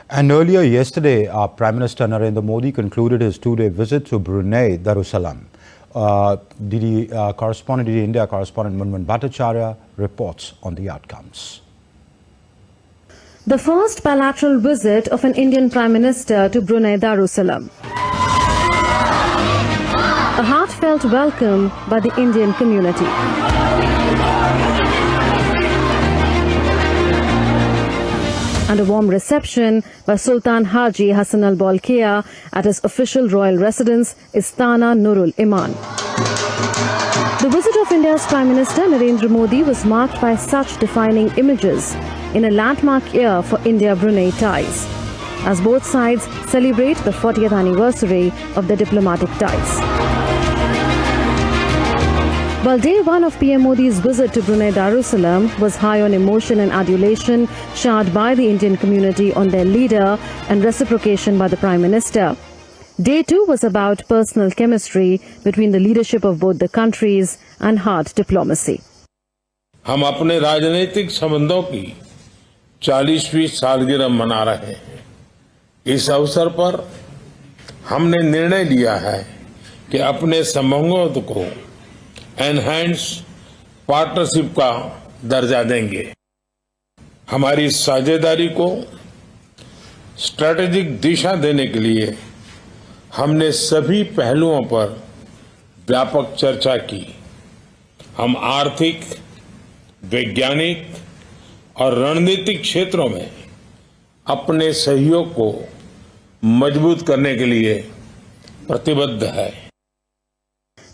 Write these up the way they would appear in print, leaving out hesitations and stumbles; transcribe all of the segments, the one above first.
And earlier yesterday, our Prime Minister Narendra Modi concluded his two-day visit to Brunei Darussalam. DD India correspondent Munmun Bhattacharya reports on the outcomes. The first bilateral visit of an Indian Prime Minister to Brunei Darussalam. A heartfelt welcome by the Indian community. And a warm reception by Sultan Haji Hassan Al Bolkiah at his official royal residence, Istana Nurul Iman. The visit of India's Prime Minister Narendra Modi was marked by such defining images in a landmark year for India-Brunei ties, as both sides celebrate the 40th anniversary of their diplomatic ties. While day one of PM Modi's visit to Brunei Darussalam was high on emotion and adulation showered by the Indian community on their leader and reciprocation by the Prime Minister, day two was about personal chemistry between the leadership of both the countries and hard diplomacy. हम अपने राजनीतिक संबंधों की 40वीं सालगिरह मना रहे हैं। इस अवसर पर हमने निर्णय लिया है कि अपने संबंधों को एनहांस पार्टनरशिप का दर्जा देंगे। हमारी साझेदारी को स्ट्रैटेजिक दिशा देने के लिए हमने सभी पहलुओं पर व्यापक चर्चा की। हम आर्थिक, वैज्ञानिक और रणनीतिक क्षेत्रों में अपने सहयोग को मजबूत करने के लिए प्रतिबद्ध है।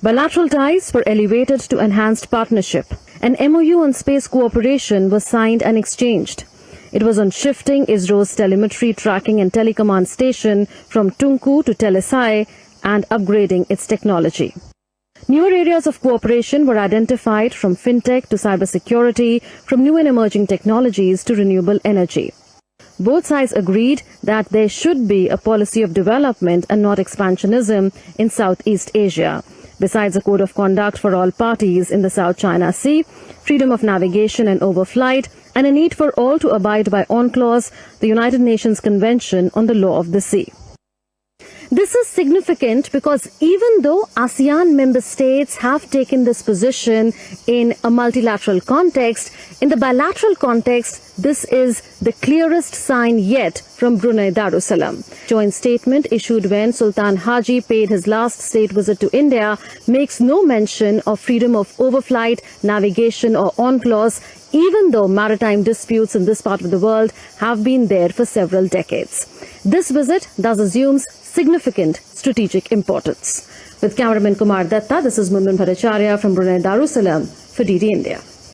Bilateral ties were elevated to enhanced partnership. An MOU on space cooperation was signed and exchanged. It was on shifting ISRO's telemetry tracking and telecommand station from Tunku to Telesai and upgrading its technology. Newer areas of cooperation were identified, from fintech to cybersecurity, from new and emerging technologies to renewable energy. Both sides agreed that there should be a policy of development and not expansionism in Southeast Asia. Besides a code of conduct for all parties in the South China Sea, freedom of navigation and overflight, and a need for all to abide by UNCLOS, the United Nations Convention on the Law of the Sea. This is significant because even though ASEAN member states have taken this position in a multilateral context, in the bilateral context, this is the clearest sign yet from Brunei Darussalam. Joint statement issued when Sultan Haji paid his last state visit to India makes no mention of freedom of overflight, navigation or UNCLOS, even though maritime disputes in this part of the world have been there for several decades. This visit thus assumes significant strategic importance. With cameraman Kumar Datta, this is Munmun Bhattacharya from Brunei Darussalam for DD India.